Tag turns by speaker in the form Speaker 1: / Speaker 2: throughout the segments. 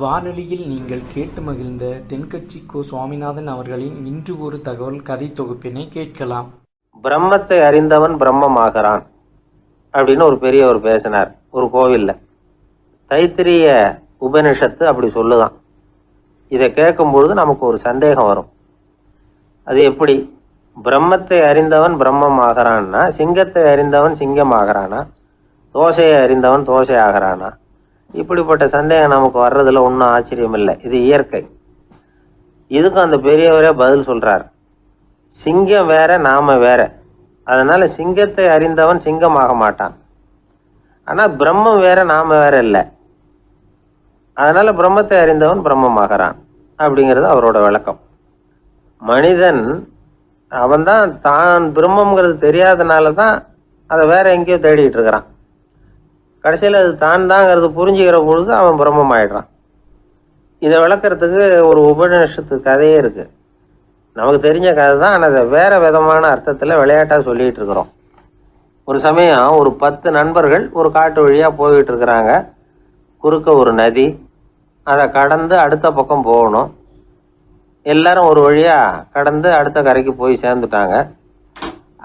Speaker 1: வானொலியில் நீங்கள் கேட்டு மகிழ்ந்த தென்கட்சி கோ. சுவாமிநாதன் அவர்களின் இன்று ஒரு தகவல் கதை தொகுப்பினை கேட்கலாம்.
Speaker 2: பிரம்மத்தை அறிந்தவன் பிரம்மமாகிறான் அப்படின்னு ஒரு பெரியவர் பேசினார் ஒரு கோவில்ல. தைத்திரிய உபனிஷத்து அப்படி சொல்லுதான். இதை கேட்கும் பொழுது நமக்கு ஒரு சந்தேகம் வரும். அது எப்படி பிரம்மத்தை அறிந்தவன் பிரம்மம் ஆகிறான்னா, சிங்கத்தை அறிந்தவன் சிங்கம் ஆகிறானா, தோசையை அறிந்தவன் தோசை ஆகிறானா? இப்படிப்பட்ட சந்தேகம் நமக்கு வர்றதுல ஒன்றும் ஆச்சரியம் இல்லை. இது இயற்கை. இதுக்கும் அந்த பெரியவரே பதில் சொல்றார். சிங்கம் வேற, நாம வேற. அதனால சிங்கத்தை அறிந்தவன் சிங்கம் ஆக மாட்டான். ஆனா பிரம்மம் வேற, நாம வேற இல்லை. அதனால பிரம்மத்தை அறிந்தவன் பிரம்மமாகிறான் அப்படிங்கிறது அவரோட விளக்கம். மனிதன் அவன்தான் தான் பிரம்மங்கிறது தெரியாதனால தான் அதை வேற எங்கேயோ தேடிட்டு இருக்கிறான். கடைசியில் அது தான் தாங்கிறது புரிஞ்சுக்கிற பொழுது அவன் பிரம்மம் ஆயிடுறான். இதை விளக்கிறதுக்கு ஒரு உபநிஷத்து கதையே இருக்கு. நமக்கு தெரிஞ்ச கதை தான், ஆனால் அதை வேற விதமான அர்த்தத்தில் விளையாட்டாக சொல்லிகிட்டு இருக்கிறோம். ஒரு சமயம் ஒரு 10 நண்பர்கள் ஒரு காட்டு வழியாக போய்கிட்டு இருக்கிறாங்க. குறுக்க ஒரு நதி, அதை கடந்து அடுத்த பக்கம் போகணும். எல்லாரும் ஒரு வழியாக கடந்து அடுத்த கரைக்கு போய் சேர்ந்துட்டாங்க.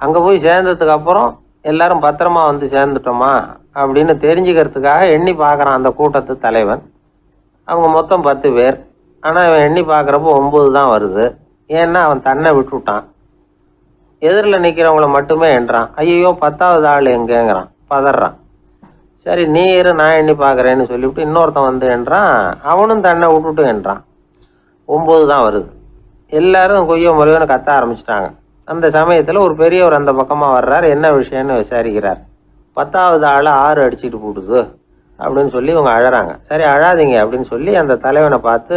Speaker 2: அங்கே போய் சேர்ந்ததுக்கு அப்புறம் எல்லாரும் பத்திரமா வந்து சேர்ந்துட்டோமா அப்படின்னு தெரிஞ்சுக்கிறதுக்காக எண்ணி பார்க்குறான் அந்த கூட்டத்து தலைவன். அவங்க மொத்தம் 10 பேர். ஆனால் அவன் எண்ணி பார்க்குறப்போ 9 தான் வருது. ஏன்னா அவன் தன்னை விட்டுவிட்டான். எதிரில் நிற்கிறவங்கள மட்டுமே எண்றான். ஐயோ 10வது ஆள் எங்கேங்கிறான், பதறான். சரி நீ இரு, நான் எண்ணி பார்க்குறேன்னு சொல்லிவிட்டு இன்னொருத்தன் வந்து எண்றான். அவனும் தன்னை விட்டுட்டு எண்றான். 9 தான் வருது. எல்லாரும் கொய்யோ முறையோன்னு கத்த ஆரம்பிச்சிட்டாங்க. அந்த சமயத்தில் ஒரு பெரியவர் அந்த பக்கமாக வர்றார். என்ன விஷயம்னு விசாரிக்கிறார். 10வது ஆள் 6 அடிச்சுட்டு போட்டுது அப்படின்னு சொல்லி இவங்க அழறாங்க. சரி அழாதீங்க அப்படின்னு சொல்லி அந்த தலைவனை பார்த்து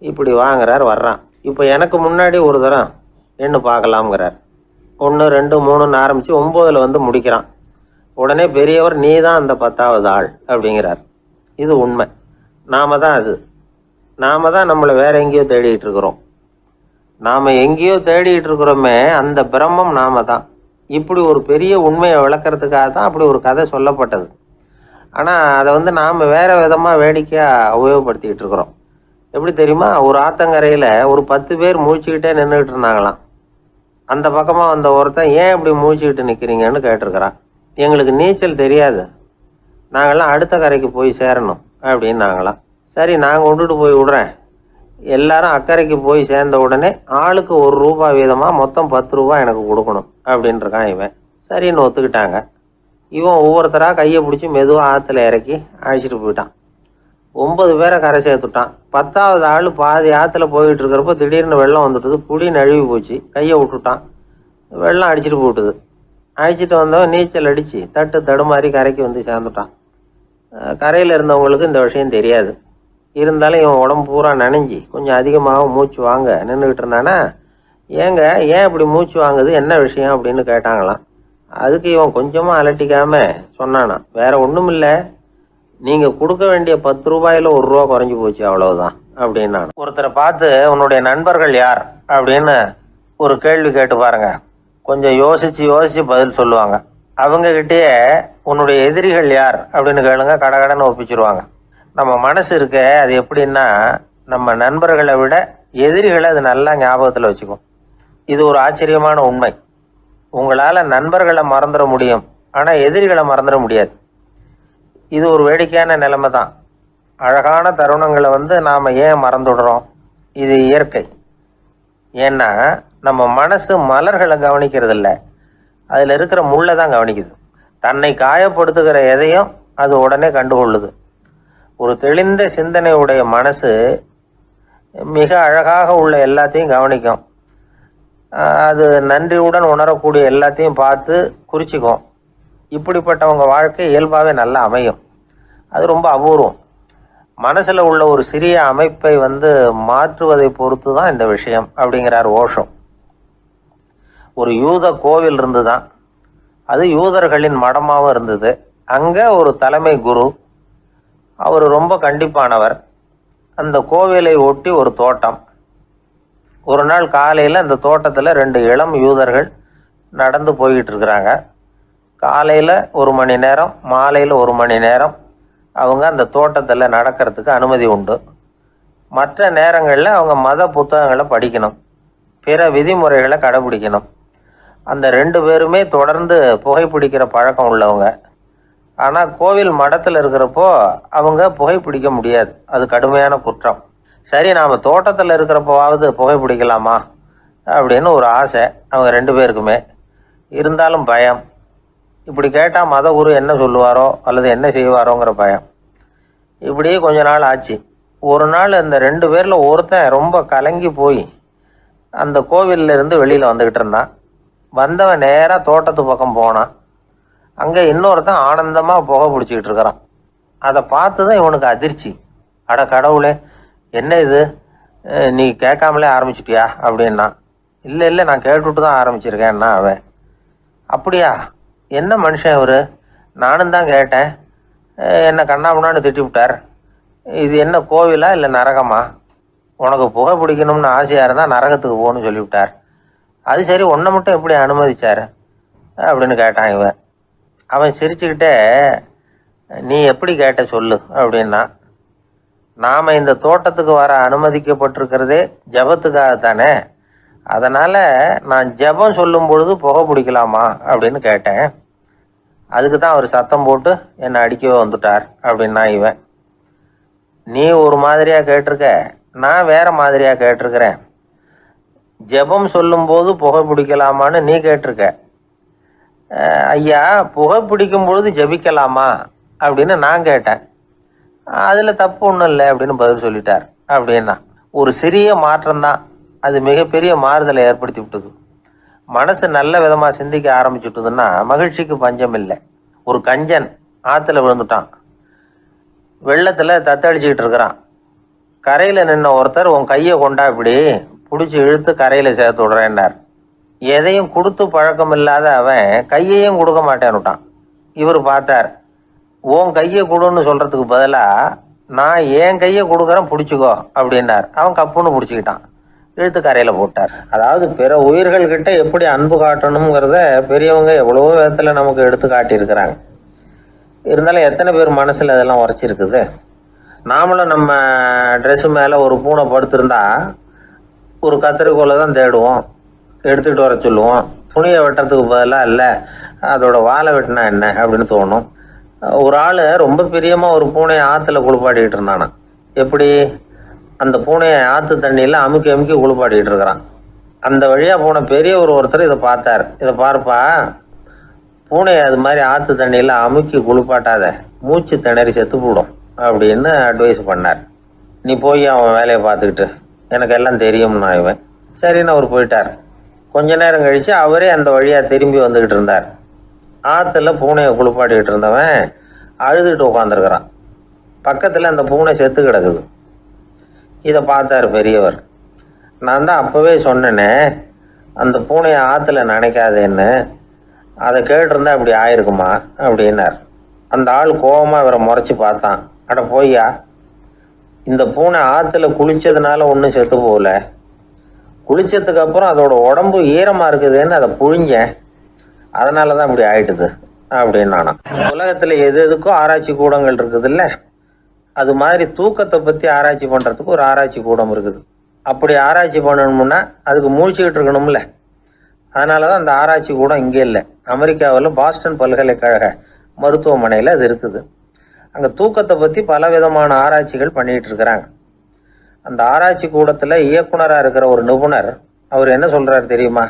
Speaker 2: இப்படி வாங்குறார். வர்றான். இப்போ எனக்கு முன்னாடி ஒரு தரம் எண்ணு பார்க்கலாம்ங்கிறார். 1 2 3ன்னு ஆரம்பித்து 9ல் வந்து முடிக்கிறான். உடனே பெரியவர் நீ தான் அந்த 10வது ஆள் அப்படிங்கிறார். இது உண்மை. நாம தான் அது. நாம தான் நம்மளை வேற எங்கேயோ தேடிட்டு இருக்கிறோம். நாம் எங்கேயோ தேடிட்டு இருக்கிறோமே, அந்த பிரம்மம் நாம தான். இப்படி ஒரு பெரிய உண்மையை விளக்கிறதுக்காக தான் அப்படி ஒரு கதை சொல்லப்பட்டது. ஆனால் அதை வந்து நாம் வேற விதமாக வேடிக்கையாக உபயோகப்படுத்திக்கிட்டு இருக்கிறோம். எப்படி தெரியுமா? ஒரு ஆத்தங்கரையில் ஒரு 10 பேர் முழிச்சுக்கிட்டே நின்றுக்கிட்டு இருந்தாங்களாம். அந்த பக்கமாக வந்த ஒருத்தன் ஏன் இப்படி முழிச்சுக்கிட்டு நிற்கிறீங்கன்னு கேட்டிருக்கிறான். எங்களுக்கு நீச்சல் தெரியாது, நாங்கள்லாம் அடுத்த கரைக்கு போய் சேரணும் அப்படின்னு நாங்களாம். சரி நான் கொண்டுட்டு போய் விடுறேன். எல்லாரும் அக்கறைக்கு போய் சேர்ந்த உடனே ஆளுக்கு ₹1 வீதமாக மொத்தம் ₹10 எனக்கு கொடுக்கணும் அப்படின்ட்டுருக்கான் இவன். சரின்னு ஒத்துக்கிட்டாங்க. இவன் ஒவ்வொருத்தராக கையை பிடிச்சி மெதுவாக ஆற்றுல இறக்கி அழைச்சிட்டு போயிட்டான். 9 பேரை கரை சேர்த்துட்டான். 10வது ஆள் பாதி ஆற்றுல போயிட்டு இருக்கிறப்போ திடீர்னு வெள்ளம் வந்துட்டுது. புடி நழுவி போச்சு. கையை விட்டுட்டான். வெள்ளம் அடிச்சுட்டு போட்டுது. அழைச்சிட்டு வந்தவன் நீச்சல் அடித்து தடுமாறி கரைக்கு வந்து சேர்ந்துட்டான். கரையில் இருந்தவங்களுக்கு இந்த விஷயம் தெரியாது. இருந்தாலும் இவன் உடம்பு பூரா நனைஞ்சி கொஞ்சம் அதிகமாக மூச்சு வாங்க நின்றுக்கிட்டு இருந்தானா, ஏங்க ஏன் இப்படி மூச்சு வாங்குது, என்ன விஷயம் அப்படின்னு கேட்டாங்களாம். அதுக்கு இவன் கொஞ்சமாக அலட்டிக்காம சொன்னானா, வேற ஒன்றும் இல்லை, நீங்கள் கொடுக்க வேண்டிய ₹10ல் ₹1 குறைஞ்சி போச்சு, அவ்வளவுதான் அப்படின்னு. ஒருத்தரை பார்த்து உன்னுடைய நண்பர்கள் யார் அப்படின்னு ஒரு கேள்வி கேட்டு பாருங்க. கொஞ்சம் யோசிச்சு பதில் சொல்லுவாங்க. அவங்ககிட்டயே உன்னுடைய எதிரிகள் யார் அப்படின்னு கேளுங்க, கடகடன்னு ஒப்பிச்சிருவாங்க. நம்ம மனசு இருக்க, அது எப்படின்னா நம்ம நண்பர்களை விட எதிரிகளை அது நல்லா ஞாபகத்தில் வச்சுக்கும். இது ஒரு ஆச்சரியமான உண்மை. உங்களால் நண்பர்களை மறந்துட முடியும், ஆனால் எதிரிகளை மறந்துட முடியாது. இது ஒரு வேடிக்கையான நிலைமை தான். அழகான தருணங்களை வந்து நாம் ஏன் மறந்துடுறோம்? இது இயற்கை. ஏன்னா நம்ம மனசு மலர்களை கவனிக்கிறது இல்லை, அதில் இருக்கிற முள்ளை தான் கவனிக்குது. தன்னை காயப்படுத்துகிற எதையும் அது உடனே கண்டுகொள்ளுது. ஒரு தெளிந்த சிந்தனையுடைய மனசு மிக அழகாக உள்ள எல்லாத்தையும் கவனிக்கும். அது நன்றியுடன் உணரக்கூடிய எல்லாத்தையும் பார்த்து குறிச்சிக்கும். இப்படிப்பட்டவங்க வாழ்க்கை இயல்பாகவே நல்லா அமையும். அது ரொம்ப அபூர்வம். மனசில் உள்ள ஒரு சிறிய அமைப்பை வந்து மாற்றுவதை பொறுத்து தான் இந்த விஷயம் அப்படிங்கிறார் ஓஷோ. ஒரு யூத கோவில் இருந்து தான், அது யூதர்களின் மடமாகவும் இருந்தது. அங்கே ஒரு தலைமை குரு, அவர் ரொம்ப கண்டிப்பானவர். அந்த கோவிலை ஒட்டி ஒரு தோட்டம். ஒரு நாள் காலையில் அந்த தோட்டத்தில் 2 இளம் யூதர்கள் நடந்து போய்கிட்டு இருக்கிறாங்க. காலையில் 1 மணி நேரம், மாலையில் 1 மணி நேரம் அவங்க அந்த தோட்டத்தில் நடக்கிறதுக்கு அனுமதி உண்டு. மற்ற நேரங்களில் அவங்க மத புத்தகங்களை படிக்கணும், பிற விதிமுறைகளை கடைபிடிக்கணும். அந்த 2 பேருமே தொடர்ந்து புகைப்பிடிக்கிற பழக்கம் உள்ளவங்க. ஆனால் கோவில் மடத்தில் இருக்கிறப்போ அவங்க புகைப்பிடிக்க முடியாது, அது கடுமையான குற்றம். சரி, நாம் தோட்டத்தில் இருக்கிறப்போவாவது புகைப்பிடிக்கலாமா அப்படின்னு ஒரு ஆசை அவங்க 2 பேருக்குமே. இருந்தாலும் பயம். இப்படி கேட்டால் மத குரு என்ன சொல்லுவாரோ அல்லது என்ன செய்வாரோங்கிற பயம். இப்படியே கொஞ்ச நாள் ஆச்சு. ஒரு நாள் இந்த 2 பேரில் ஒருத்தன் ரொம்ப கலங்கி போய் அந்த கோவிலில் இருந்து வெளியில் வந்துக்கிட்டு இருந்தான். வந்தவன் நேராக தோட்டத்து பக்கம் போனான். அங்கே இன்னொருத்தன் ஆனந்தமாக புகை பிடிச்சிக்கிட்டு இருக்கிறான். அதை பார்த்து தான் இவனுக்கு அதிர்ச்சி. அட கடவுளே, என்ன இது, நீ கேட்காமலே ஆரம்பிச்சிட்டியா அப்படின்னா. இல்லை நான் கேட்டுவிட்டு தான் ஆரம்பிச்சிருக்கேன்னா அவன். அப்படியா, என்ன மனுஷன் இவர், நானும் தான் கேட்டேன், என்ன கண்ணாமுன்னான்னு திட்டி விட்டார். இது என்ன கோவிலா இல்லை நரகமா? உனக்கு புகை பிடிக்கணும்னு ஆசையாக இருந்தால் நரகத்துக்கு போகணும்னு சொல்லிவிட்டார். அது சரி, உன்னை மட்டும் எப்படி அனுமதிச்சார் அப்படின்னு கேட்டான் இவன். அவன் சிரிச்சுக்கிட்டே, நீ எப்படி கேட்ட சொல்லு அப்படின்னா. நாம் இந்த தோட்டத்துக்கு வர அனுமதிக்கப்பட்டிருக்கிறதே ஜபத்துக்காகத்தானே, அதனால் நான் ஜபம் சொல்லும் பொழுது புகை பிடிக்கலாமா அப்படின்னு கேட்டேன். அதுக்கு தான் அவர் சத்தம் போட்டு என்னை அடிக்கவே வந்துட்டார் அப்படின்னா இவன். நீ ஒரு மாதிரியாக கேட்டிருக்க, நான் வேற மாதிரியாக கேட்டிருக்கிறேன். ஜெபம் சொல்லும்போது புகை பிடிக்கலாமான்னு நீ கேட்டிருக்க. ஐயா, புகை பிடிக்கும் பொழுது ஜெபிக்கலாமா அப்படின்னு நான் கேட்டேன். அதில் தப்பு ஒன்றும் இல்லை அப்படின்னு பதில் சொல்லிட்டார் அப்படின்னா. ஒரு சிறிய மாற்றம்தான், அது மிகப்பெரிய மாறுதலை ஏற்படுத்தி விட்டது. மனசு நல்ல விதமாக சிந்திக்க ஆரம்பிச்சுட்டுதுன்னா மகிழ்ச்சிக்கு பஞ்சம் இல்லை. ஒரு கஞ்சன் ஆற்றுல விழுந்துட்டான், வெள்ளத்தில் தத்தடிச்சுக்கிட்டு இருக்கிறான். கரையில் நின்ன ஒருத்தர், உன் கையை கொண்டா இப்படி பிடிச்சி இழுத்து கரையில் சேர்த்து விடுறேன்னார். எதையும் கொடுத்து பழக்கம் இல்லாத அவன் கையையும் கொடுக்க மாட்டேன்னுட்டான். இவர் பார்த்தார், உன் கையை கொடுன்னு சொல்கிறதுக்கு பதிலாக நான் என் கையை கொடுக்குறேன் பிடிச்சிக்கோ அப்படின்னார். அவன் கப்புன்னு பிடிச்சிக்கிட்டான், இழுத்து கரையில் போட்டார். அதாவது பிற உயிர்கள்கிட்ட எப்படி அன்பு காட்டணுங்கிறத பெரியவங்க எவ்வளவோ விதத்தில் நமக்கு எடுத்து காட்டியிருக்கிறாங்க. இருந்தாலும் எத்தனை பேர் மனசில் அதெல்லாம் உரைச்சிருக்குது. நாமளும் நம்ம ட்ரெஸ்ஸு மேலே ஒரு பூனை படுத்திருந்தா ஒரு கத்திரிக்கோலை தான் தேடுவோம், எடுத்துக்கிட்டு வர சொல்லுவோம். துணியை வெட்டுறதுக்கு பதிலாக இல்லை அதோட வாழை வெட்டினா என்ன அப்படின்னு தோணும். ஒரு ஆள் ரொம்ப பிரியமாக ஒரு பூனையை ஆற்றுல குளிப்பாட்டிக்கிட்டு இருந்தானா. எப்படி, அந்த பூனையை ஆற்று தண்ணியில் அமுக்கி அமுக்கி குளிப்பாட்டிக்கிட்டு இருக்கிறான். அந்த வழியாக போன பெரியவர் ஒருத்தர் இதை பார்த்தார். இதை பார்ப்பா, பூனையை அது மாதிரி ஆற்று தண்ணியில் அமுக்கி குளிப்பாட்டாத, மூச்சு திணறி செத்து போடும் அப்படின்னு அட்வைஸ் பண்ணார். நீ போய் அவன் வேலையை பார்த்துக்கிட்டு, எனக்கு எல்லாம் தெரியும்னா இவன். சரின்னு அவர் போயிட்டார். கொஞ்ச நேரம் கழித்து அவரே அந்த வழியாக திரும்பி வந்துக்கிட்டு இருந்தார். ஆற்றுல பூனையை குளிப்பாட்டிக்கிட்டு இருந்தவன் அழுதுகிட்டு உட்காந்துருக்கிறான். பக்கத்தில் அந்த பூனை செத்து கிடக்குது. இதை பார்த்தார் பெரியவர். நான் தான் அப்போவே சொன்னேனே அந்த பூனையை ஆற்றுல நினைக்காதேன்னு, அதை கேட்டிருந்தா இப்படி ஆயிருக்குமா அப்படின்னார். அந்த ஆள் கோபமாக இவரை முறைச்சி பார்த்தான். அட போய்யா, இந்த பூனை ஆற்றுல குளித்ததுனால ஒன்றும் செத்து போகல, குளித்ததுக்கு அப்புறம் அதோட உடம்பு ஈரமாக இருக்குதுன்னு அதை புழிஞ்சேன், அதனால தான் இப்படி ஆயிட்டுது அப்படின்னு நானாம். உலகத்தில் எது எதுக்கும் ஆராய்ச்சி கூடங்கள் இருக்குதுல்ல, அது மாதிரி தூக்கத்தை பற்றி ஆராய்ச்சி பண்ணுறதுக்கு ஒரு ஆராய்ச்சி கூடம் இருக்குது. அப்படி ஆராய்ச்சி பண்ணணும்னா அதுக்கு மூழ்கிக்கிட்டு இருக்கணும்ல. அதனால தான் அந்த ஆராய்ச்சி கூடம் இங்கே இல்லை, அமெரிக்காவில் பாஸ்டன் பல்கலைக்கழக மருத்துவமனையில் அது இருக்குது. அங்கே தூக்கத்தை பற்றி பலவிதமான ஆராய்ச்சிகள் பண்ணிகிட்டு இருக்கிறாங்க. அந்த ஆராய்ச்சி கூடத்தில் இயக்குனராக இருக்கிற ஒரு நிபுணர், அவர் என்ன சொல்கிறாரு தெரியுமா?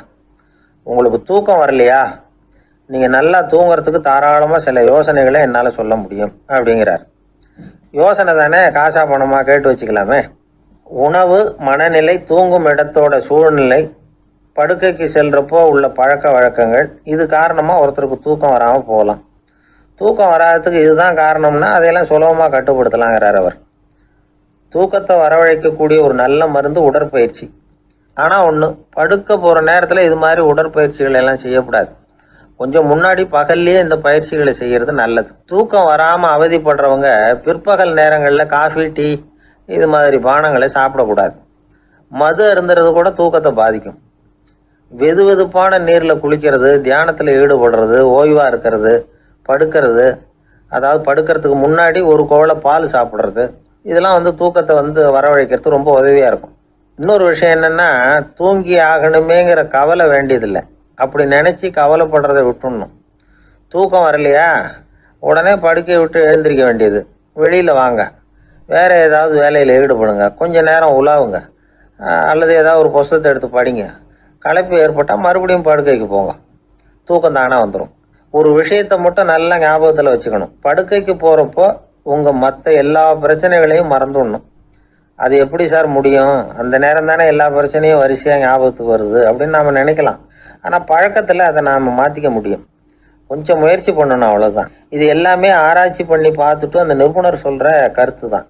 Speaker 2: உங்களுக்கு தூக்கம் வரலையா, நீங்கள் நல்லா தூங்குறதுக்கு தாராளமாக சில யோசனைகளை என்னால் சொல்ல முடியும் அப்படிங்கிறார். யோசனை தானே, காசா பணமாக கேட்டு வச்சுக்கலாமே. உணவு, மனநிலை, தூங்கும் இடத்தோட சூழ்நிலை, படுக்கைக்கு செல்கிறப்போ உள்ள பழக்க வழக்கங்கள், இது காரணமாக ஒருத்தருக்கு தூக்கம் வராமல் போகலாம். தூக்கம் வராததுக்கு இதுதான் காரணம்னா அதையெல்லாம் சுலபமாக கட்டுப்படுத்தலாங்கிறார் அவர். தூக்கத்தை வரவழைக்கக்கூடிய ஒரு நல்ல மருந்து உடற்பயிற்சி. ஆனால் ஒன்று, படுக்க போகிற நேரத்தில் இது மாதிரி உடற்பயிற்சிகள் எல்லாம் செய்யக்கூடாது. கொஞ்சம் முன்னாடி பகல்லையே இந்த பயிற்சிகளை செய்கிறது நல்லது. தூக்கம் வராமல் அவதிப்படுறவங்க பிற்பகல் நேரங்களில் காஃபி, டீ இது மாதிரி பானங்களை சாப்பிடக்கூடாது. மது அருந்துறது கூட தூக்கத்தை பாதிக்கும். வெது வெதுப்பான நீரில் குளிக்கிறது, தியானத்தில் ஈடுபடுறது, ஓய்வாக இருக்கிறது, படுக்கிறது, அதாவது படுக்கிறதுக்கு முன்னாடி ஒரு கோவலை பால் சாப்பிட்றது, இதெல்லாம் தூக்கத்தை வரவழைக்கிறது ரொம்ப உதவியாக இருக்கும். இன்னொரு விஷயம் என்னென்னா, தூங்கி ஆகணுமேங்கிற கவலை வேண்டியதில்லை. அப்படி நினச்சி கவலைப்படுறதை விட்டுடணும். தூக்கம் வரலையா, உடனே படுக்கையை விட்டு எழுந்திரிக்க வேண்டியது. வெளியில் வாங்க, வேறு ஏதாவது வேலையில் ஈடுபடுங்க, கொஞ்சம் நேரம் உலாவுங்க, அல்லது ஏதாவது ஒரு புஸ்தகத்தை எடுத்து படிங்க. களைப்பு ஏற்பட்டால் மறுபடியும் படுக்கைக்கு போங்க. தூக்கம் தானே வந்துடும். ஒரு விஷயத்தை மட்டும் நல்லா ஞாபகத்தில் வச்சுக்கணும். படுக்கைக்கு போகிறப்போ உங்கள் மற்ற எல்லா பிரச்சனைகளையும் மறந்துடணும். அது எப்படி சார் முடியும்? அந்த நேரம் தானே எல்லா பிரச்சனையும் வரிசையாக ஞாபகத்துக்கு வருது அப்படின்னு நாம் நினைக்கலாம். ஆனால் பழக்கத்தில் அதை நாம் மாற்றிக்க முடியும். கொஞ்சம் முயற்சி பண்ணணும், அவ்வளோதான். இது எல்லாமே ஆராய்ச்சி பண்ணி பார்த்துட்டு அந்த நிபுணர் சொல்கிற கருத்து தான்.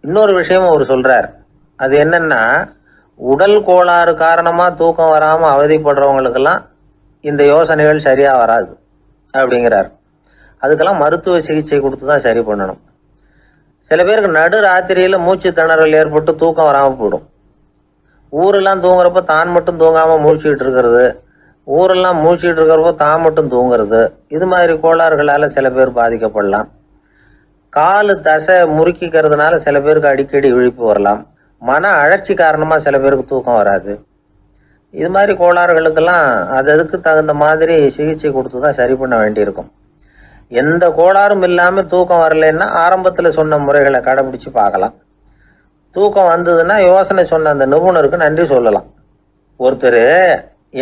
Speaker 2: இன்னொரு விஷயமும் அவர் சொல்கிறார். அது என்னென்னா, உடல் கோளாறு காரணமாக தூக்கம் வராமல் அவதிப்படுறவங்களுக்கெல்லாம் இந்த யோசனைகள் சரியாக வராது அப்படிங்கிறார். அதுக்கெல்லாம் மருத்துவ சிகிச்சை கொடுத்து தான் சரி பண்ணணும். சில பேருக்கு நடு ராத்திரியில் மூச்சு திணறல் ஏற்பட்டு தூக்கம் வராமல் போயிடும். ஊரெல்லாம் தூங்குறப்ப தான் மட்டும் தூங்காமல் மூழ்கிட்டு இருக்கிறது, ஊரெல்லாம் மூழ்கிட்டு இருக்கிறப்போ தான் மட்டும் தூங்குறது, இது மாதிரி கோளாறுகளால் சில பேர் பாதிக்கப்படலாம். காலு தசை முறுக்கிக்கிறதுனால சில பேருக்கு அடிக்கடி விழிப்பு வரலாம். மன அழற்சி காரணமாக சில பேருக்கு தூக்கம் வராது. இது மாதிரி கோளாறுகளுக்கெல்லாம் அதுக்கு தகுந்த மாதிரி சிகிச்சை கொடுத்து தான் சரி பண்ண வேண்டியிருக்கும். எந்த கோளாறும் இல்லாமல் தூக்கம் வரலைன்னா ஆரம்பத்தில் சொன்ன முறைகளை கடைபிடிச்சு பார்க்கலாம். தூக்கம் வந்ததுன்னா யோசனை சொன்ன அந்த நிபுணருக்கு நன்றி சொல்லலாம். ஒருத்தர்,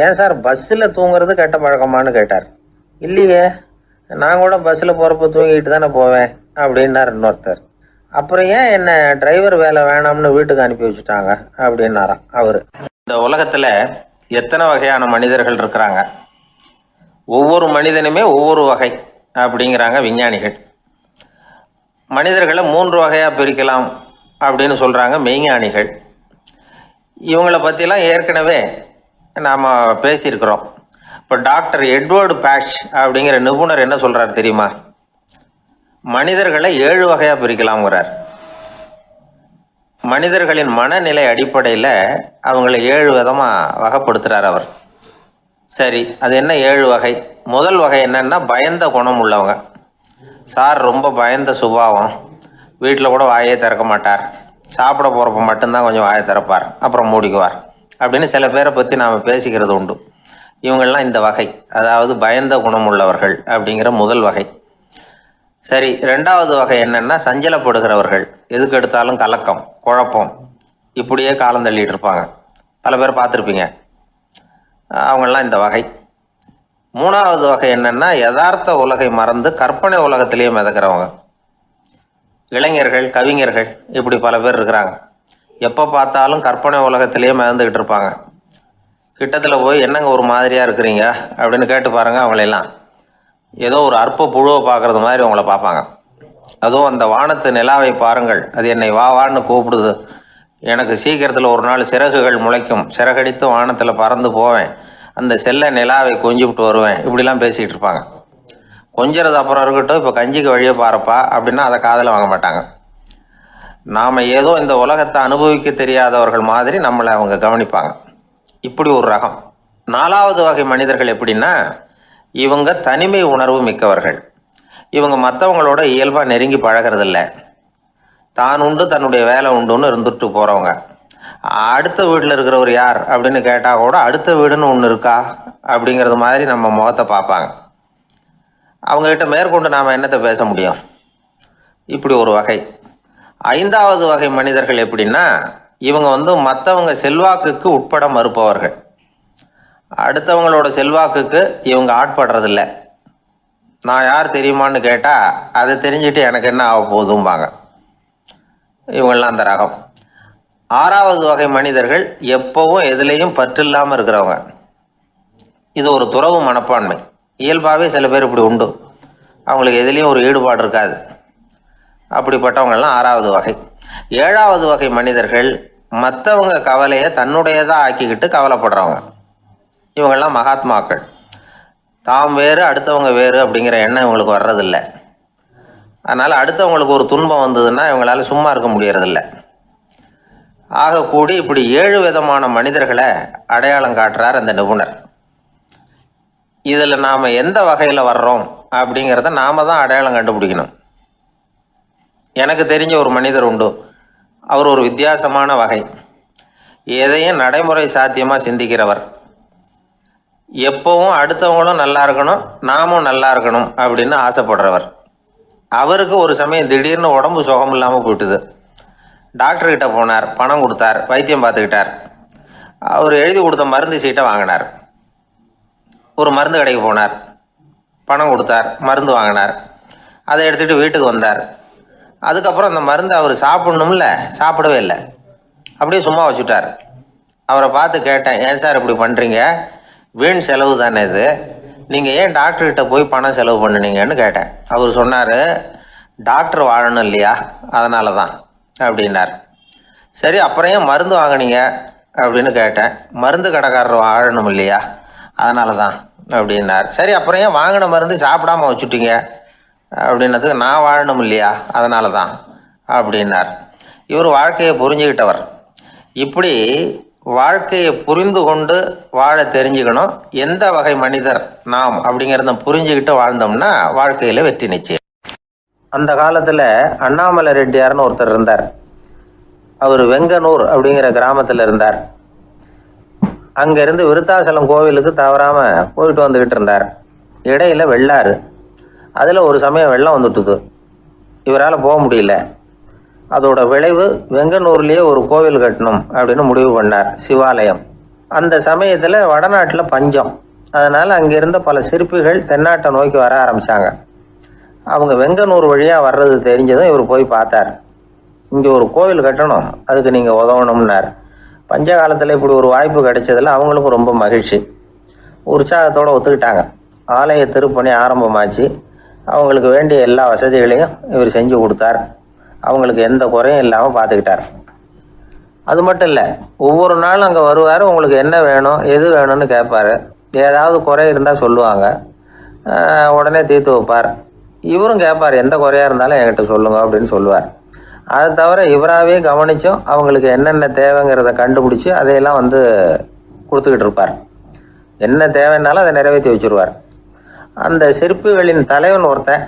Speaker 2: ஏன் சார் பஸ்ஸில் தூங்குறது கெட்ட பழக்கமானு கேட்டார். இல்லையே, நான் கூட பஸ்ஸில் போகிறப்ப தூங்கிட்டு தானே போவேன் அப்படின்னார் இன்னொருத்தர். அப்புறம் ஏன் என்ன டிரைவர் வேலை வேணாம்னு வீட்டுக்கு அனுப்பி வச்சுட்டாங்க அப்படின்னாராம் அவர். இந்த உலகத்தில் எத்தனை வகையான மனிதர்கள் இருக்கிறாங்க, ஒவ்வொரு மனிதனுமே ஒவ்வொரு வகை அப்படிங்கிறாங்க விஞ்ஞானிகள். மனிதர்களை 3 வகையாக பிரிக்கலாம் அப்படின்னு சொல்கிறாங்க மெய்ஞானிகள். இவங்களை பற்றிலாம் ஏற்கனவே நாம் பேசியிருக்கிறோம். இப்போ டாக்டர் எட்வர்டு பேட்ச் அப்படிங்கிற நிபுணர் என்ன சொல்கிறார் தெரியுமா? மனிதர்களை 7 வகையாக பிரிக்கலாம்ங்கிறார். மனிதர்களின் மனநிலை அடிப்படையில் அவங்கள 7 விதமாக வகைப்படுத்துகிறார் அவர். சரி, அது என்ன 7 வகை? முதல் வகை என்னன்னா, பயந்த குணம் உள்ளவங்க. சார் ரொம்ப பயந்த சுபாவம், வீட்டில் கூட வாயே திறக்க மாட்டார், சாப்பிட போகிறப்ப மட்டும்தான் கொஞ்சம் வாயை திறப்பார், அப்புறம் மூடிக்குவார் அப்படின்னு சில பேரை பற்றி நாம் பேசிக்கிறது உண்டு. இவங்கெல்லாம் இந்த வகை, அதாவது பயந்த குணம் உள்ளவர்கள் அப்படிங்கிற முதல் வகை. சரி, 2வது வகை என்னன்னா, சஞ்சலப்படுகிறவர்கள். எதுக்கு எடுத்தாலும் கலக்கம், குழப்பம், இப்படியே காலம் தள்ளிட்டு இருப்பாங்க. பல பேர் பார்த்துருப்பீங்க. அவங்கெல்லாம் இந்த வகை. 3வது வகை என்னன்னா, யதார்த்த உலகை மறந்து கற்பனை உலகத்திலேயே மிதக்கிறவங்க. இளைஞர்கள், கவிஞர்கள், இப்படி பல பேர் இருக்கிறாங்க. எப்போ பார்த்தாலும் கற்பனை உலகத்திலேயே மிதந்துக்கிட்டு இருப்பாங்க. கிட்டத்தில் போய் என்னங்க ஒரு மாதிரியாக இருக்கிறீங்க அப்படின்னு கேட்டு பாருங்க, அவங்களெல்லாம் ஏதோ ஒரு அற்ப புழுவை பார்க்குறது மாதிரி அவங்கள பார்ப்பாங்க. அதுவும் அந்த வானத்து நிலாவை பாருங்கள், அது என்னை வா வான்னு கூப்பிடுது, எனக்கு சீக்கிரத்தில் ஒரு நாள் சிறகுகள் முளைக்கும், சிறகடித்து வானத்தில் பறந்து போவேன், அந்த செல்ல நிலாவை கொஞ்சிவிட்டு வருவேன், இப்படிலாம் பேசிகிட்டு இருப்பாங்க. கொஞ்சிறது அப்புறம் இருக்கட்டும், இப்போ கஞ்சிக்கு வழியே பாருப்பா அப்படின்னா அதை காதில் வாங்க மாட்டாங்க. நாம் ஏதோ இந்த உலகத்தை அனுபவிக்க தெரியாதவர்கள் மாதிரி நம்மளை அவங்க கவனிப்பாங்க. இப்படி ஒரு ரகம். 4வது வகை மனிதர்கள் எப்படின்னா, இவங்க தனிமை உணர்வு மிக்கவர்கள். இவங்க மற்றவங்களோட இயல்பாக நெருங்கி பழகிறதில்ல, தான் உண்டு தன்னுடைய வேலை உண்டுன்னு இருந்துட்டு போகிறவங்க. அடுத்த வீட்டில் இருக்கிறவர் யார் அப்படின்னு கேட்டால் கூட அடுத்த வீடுன்னு ஒன்று இருக்கா அப்படிங்கிறது மாதிரி நம்ம முகத்தை பார்ப்பாங்க. அவங்ககிட்ட மேற்கொண்டு நாம் என்னத்தை பேச முடியும்? இப்படி ஒரு வகை. 5வது வகை மனிதர்கள் எப்படின்னா, இவங்க மற்றவங்க செல்வாக்குக்கு உட்பட மறுப்பவர்கள். அடுத்தவங்களோட செல்வாக்குக்கு இவங்க ஆட்படுறதில்ல. நான் யார் தெரியுமான்னு கேட்டால் அதை தெரிஞ்சுட்டு எனக்கு என்ன ஆக போகுதும்பாங்க. இவங்கெல்லாம் அந்த ரகம். 6வது வகை மனிதர்கள் எப்பவும் எதுலேயும் பற்று இல்லாமல் இருக்கிறவங்க. இது ஒரு துறவு மனப்பான்மை. இயல்பாகவே சில பேர் இப்படி உண்டு, அவங்களுக்கு எதுலேயும் ஒரு ஈடுபாடு இருக்காது. அப்படிப்பட்டவங்கெல்லாம் 6வது வகை. 7வது வகை மனிதர்கள் மற்றவங்க கவலையை தன்னுடையதாக ஆக்கிக்கிட்டு கவலைப்படுறவங்க. இவங்கெல்லாம் மகாத்மாக்கள். தாம் வேறு அடுத்தவங்க வேறு அப்படிங்கிற எண்ணம் இவங்களுக்கு வர்றதில்லை. அதனால் அடுத்தவங்களுக்கு ஒரு துன்பம் வந்ததுன்னா இவங்களால சும்மா இருக்க முடியறதில்ல. ஆகக்கூடி இப்படி 7 விதமான மனிதர்களை அடையாளம் காட்டுறார் அந்த நிபுணர். இதில் நாம் எந்த வகையில் வர்றோம் அப்படிங்கிறத நாம தான் அடையாளம் கண்டுபிடிக்கணும். எனக்கு தெரிஞ்ச ஒரு மனிதர் உண்டு, அவர் ஒரு வித்தியாசமான வகை. எதையும் நடைமுறை சாத்தியமாக சிந்திக்கிறவர். எப்பவும் அடுத்தவங்களும் நல்லா இருக்கணும், நாமும் நல்லா இருக்கணும் அப்படின்னு ஆசைப்படுறவர். அவருக்கு ஒரு சமயம் திடீர்னு உடம்பு சுகம் இல்லாமல் போயிட்டுது. டாக்டர்கிட்ட போனார், பணம் கொடுத்தார், வைத்தியம் பார்த்துக்கிட்டார். அவர் எழுதி கொடுத்த மருந்து சீட்டை வாங்கினார். ஒரு மருந்து கடைக்கு போனார், பணம் கொடுத்தார், மருந்து வாங்கினார். அதை எடுத்துகிட்டு வீட்டுக்கு வந்தார். அதுக்கப்புறம் அந்த மருந்து அவர் சாப்பிட்ணும்ல, சாப்பிடவே இல்லை, அப்படியே சும்மா வச்சுட்டார். அவரை பார்த்து கேட்டேன், ஏன் சார் இப்படி பண்ணுறீங்க, வீண் செலவு தானே இது, நீங்கள் ஏன் டாக்டர்கிட்ட போய் பணம் செலவு பண்ணுனீங்கன்னு கேட்டேன். அவர் சொன்னார், டாக்டர் வாழணும் இல்லையா, அதனால தான் அப்படின்னார். சரி, அப்புறம் ஏன் மருந்து வாங்கினீங்க அப்படின்னு கேட்டேன். மருந்து கடைக்காரர் வாழணும் இல்லையா, அதனால தான் அப்படின்னார். சரி, அப்புறம் ஏன் வாங்கின மருந்து சாப்பிடாம வச்சுட்டீங்க அப்படின்னதுக்கு, நான் வாழணும் இல்லையா, அதனால தான் அப்படின்னார். இவர் வாழ்க்கையை புரிஞ்சுக்கிட்டவர். இப்படி வாழ்க்கையை புரிந்து கொண்டு வாழ தெரிஞ்சுக்கணும். எந்த வகை மனிதர் நாம் அப்படிங்கிறத புரிஞ்சுக்கிட்டு வாழ்ந்தோம்னா வாழ்க்கையில் வெற்றி நிச்சயம். அந்த காலத்தில் அண்ணாமலை ரெட்டியார்னு ஒருத்தர் இருந்தார். அவர் வெங்கனூர் அப்படிங்கிற கிராமத்தில் இருந்தார். அங்கேருந்து விருத்தாசலம் கோவிலுக்கு தவறாமல் போயிட்டு வந்துக்கிட்டு இருந்தார். இடையில வெள்ளாறு, அதில் ஒரு சமயம் வெள்ளம் வந்துட்டுது. இவரால் போக முடியல. அதோட விளைவு வெங்கனூர்லேயே ஒரு கோவில் கட்டணும் அப்படின்னு முடிவு பண்ணார், சிவாலயம். அந்த சமயத்தில் வடநாட்டில் பஞ்சம். அதனால் அங்கிருந்த பல சிற்பிகள் தென்னாட்டை நோக்கி வர ஆரம்பித்தாங்க. அவங்க வெங்கனூர் வழியாக வர்றது தெரிஞ்சதும் இவர் போய் பார்த்தார். இங்கே ஒரு கோவில் கட்டணும், அதுக்கு நீங்கள் உதவணும்னார். பஞ்ச காலத்தில் இப்படி ஒரு வாய்ப்பு கிடைச்சதில் அவங்களுக்கும் ரொம்ப மகிழ்ச்சி. உற்சாகத்தோடு ஒத்துக்கிட்டாங்க. ஆலய திருப்பணி ஆரம்பமாச்சு. அவங்களுக்கு வேண்டிய எல்லா வசதிகளையும் இவர் செஞ்சு கொடுத்தார். அவங்களுக்கு எந்த குறையும் இல்லாமல் பார்த்துக்கிட்டார். அது மட்டும் இல்லை, ஒவ்வொரு நாளும் அங்கே வருவார். உங்களுக்கு என்ன வேணும், எது வேணும்னு கேட்பார். ஏதாவது குறை இருந்தால் சொல்லுவாங்க, உடனே தீர்த்து வைப்பார். இவரும் கேட்பார், எந்த குறையாக இருந்தாலும் என்கிட்ட சொல்லுங்க அப்படின்னு சொல்லுவார். அதை தவிர இவராகவே கவனித்தும் அவங்களுக்கு என்னென்ன தேவைங்கிறத கண்டுபிடிச்சி அதையெல்லாம் கொடுத்துக்கிட்டு இருப்பார். என்ன தேவைன்னாலும் அதை நிறைவேற்றி வச்சுருவார். அந்த சிற்பிகளின் தலைவன் ஒருத்தன்,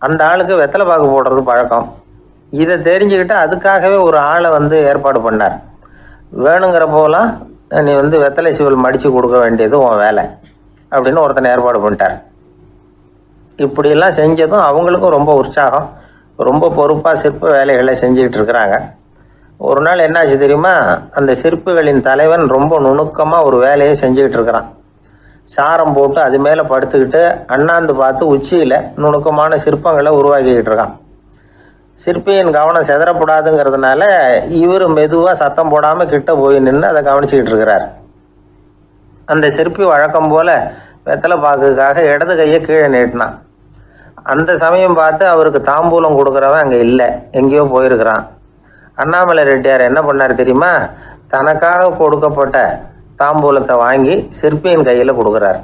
Speaker 2: அந்த ஆளுக்கு வெத்தலை பாக்கு போடுறது பழக்கம். இதை தெரிஞ்சுக்கிட்டு அதுக்காகவே ஒரு ஆளை ஏற்பாடு பண்ணார். வேணுங்கிற போலாம் நீ வெத்தலை சிவல் மடித்து கொடுக்க வேண்டியது உன் வேலை அப்படின்னு ஒருத்தனை ஏற்பாடு பண்ணிட்டார். இப்படியெல்லாம் செஞ்சதும் அவங்களுக்கும் ரொம்ப உற்சாகம். ரொம்ப பொறுப்பாக சிற்ப வேலைகளை செஞ்சுக்கிட்டு இருக்கிறாங்க. ஒரு நாள் என்னாச்சு தெரியுமா, அந்த சிற்பிகளின் தலைவன் ரொம்ப நுணுக்கமாக ஒரு வேலையை செஞ்சுக்கிட்டு இருக்கிறான். சாரம் போட்டு அது மேலே படுத்துக்கிட்டு அண்ணாந்து பார்த்து உச்சியில் நுணுக்கமான சிற்பங்களை உருவாக்கிக்கிட்டு இருக்கான். சிற்பியின் கவனம் செதறப்படாதுங்கிறதுனால இவர் மெதுவாக சத்தம் போடாமல் கிட்ட போய் நின்று அதை கவனிச்சிக்கிட்டு இருக்கிறார். அந்த சிற்பி வழக்கம் போல் வெத்தலை பாக்குக்காக இடது கையை கீழே நீட்டினான். அந்த சமயம் பார்த்து அவருக்கு தாம்பூலம் கொடுக்குறவன் அங்கே இல்லை, எங்கேயோ போயிருக்கிறான். அண்ணாமலை ரெட்டியார் என்ன பண்ணார் தெரியுமா, தனக்காக கொடுக்கப்பட்ட தாம்பூலத்தை வாங்கி சிற்பியின் கையில் கொடுக்குறார்.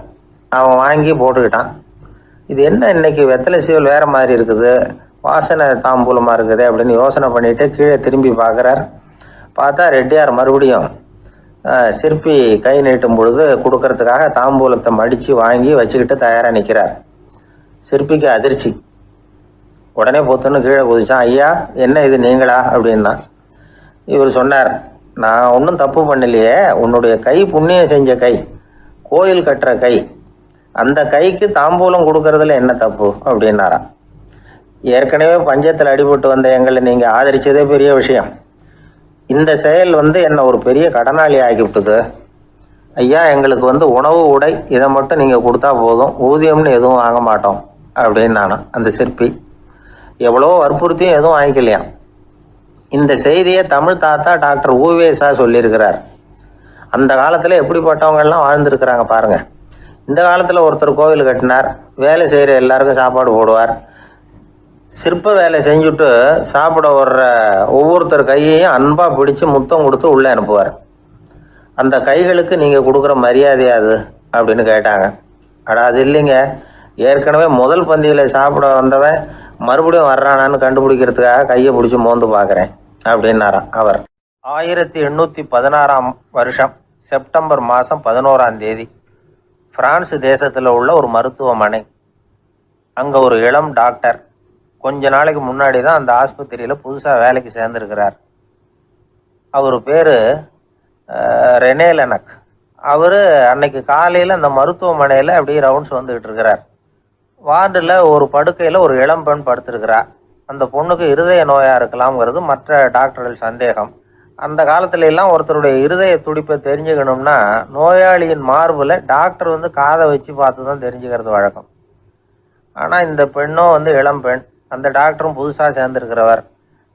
Speaker 2: அவன் வாங்கி போட்டுக்கிட்டான். இது என்ன இன்னைக்கு வெத்தலை சீவல் வேறு மாதிரி இருக்குது, வாசனை தாம்பூலமாக இருக்குது அப்படின்னு யோசனை பண்ணிவிட்டு கீழே திரும்பி பார்க்குறார். பார்த்தா ரெட்டியார் மறுபடியும் சிற்பி கை நீட்டும் பொழுது கொடுக்கறதுக்காக தாம்பூலத்தை மடித்து வாங்கி வச்சுக்கிட்டு தயாராக நிற்கிறார். சிற்பிக்கு அதிர்ச்சி. உடனே பொத்துன்னு கீழே குதிச்சான். ஐயா, என்ன இது நீங்களா அப்படின்னா. இவர் சொன்னார், நான் ஒன்றும் தப்பு பண்ணலையே, உன்னுடைய கை புண்ணியம் செஞ்ச கை, கோயில் கட்டுற கை, அந்த கைக்கு தாம்பூலம் கொடுக்கறதுல என்ன தப்பு அப்படின்னாராம். ஏற்கனவே பஞ்சத்தில் அடிபட்டு வந்த எங்களை நீங்கள் ஆதரித்ததே பெரிய விஷயம். இந்த செயல் என்னை ஒரு பெரிய கடனாளி ஆகிவிட்டது. ஐயா, எங்களுக்கு உணவு உடை இதை மட்டும் நீங்கள் கொடுத்தா போதும், ஊதியம்னு எதுவும் வாங்க மாட்டோம் அப்படின்னு நானும். அந்த சிற்பி எவ்வளோ வற்புறுத்தியும் எதுவும் வாங்கிக்கலையாம். இந்த செய்தியை தமிழ் தாத்தா டாக்டர் ஊவேசா சொல்லியிருக்கிறார். அந்த காலத்தில் எப்படிப்பட்டவங்கெல்லாம் வாழ்ந்துருக்கிறாங்க பாருங்கள். இந்த காலத்தில் ஒருத்தர் கோவில் கட்டினார், வேலை செய்கிற எல்லாருக்கும் சாப்பாடு போடுவார். சிற்ப வேலை செஞ்சுட்டு சாப்பிட வர்ற ஒவ்வொருத்தர் கையையும் அன்பாக பிடிச்சி முத்தம் கொடுத்து உள்ளே அனுப்புவார். அந்த கைகளுக்கு நீங்கள் கொடுக்குற மரியாதையாது அப்படின்னு கேட்டாங்க. அது இல்லைங்க, ஏற்கனவே முதல் பந்தியில் சாப்பிட வந்தவன் மறுபடியும் வர்றானான்னு கண்டுபிடிக்கிறதுக்காக கையை பிடிச்சி மோந்து பார்க்குறேன் அப்படின்னாராம் அவர். 1816 வருஷம் செப்டம்பர் மாதம் 11ஆம் தேதி பிரான்ஸ் தேசத்தில் உள்ள ஒரு மருத்துவமனை. அங்கே ஒரு இளம் டாக்டர் கொஞ்ச நாளைக்கு முன்னாடி தான் அந்த ஆஸ்பத்திரியில் புதுசாக வேலைக்கு சேர்ந்துருக்கிறார். அவர் பேர் ரெனே லெனக். அவர் அன்னைக்கு காலையில் அந்த மருத்துவமனையில் அப்படியே ரவுண்ட்ஸ் வந்துக்கிட்டு இருக்கிறார். வார்டில் ஒரு படுக்கையில் ஒரு இளம்பெண் படுத்திருக்கிறா. அந்த பொண்ணுக்கு இருதய நோயாக இருக்கலாம்ங்கிறது மற்ற டாக்டர்கள் சந்தேகம். அந்த காலத்துல எல்லாம் ஒருத்தருடைய இருதய துடிப்பை தெரிஞ்சுக்கணும்னா நோயாளியின் மார்பில் டாக்டர் வந்து காதை வச்சு பார்த்து தான் தெரிஞ்சுக்கிறது வழக்கம். ஆனால் இந்த பெண்ணும் வந்து இளம்பெண், அந்த டாக்டரும் புதுசாக சேர்ந்துருக்கிறவர்.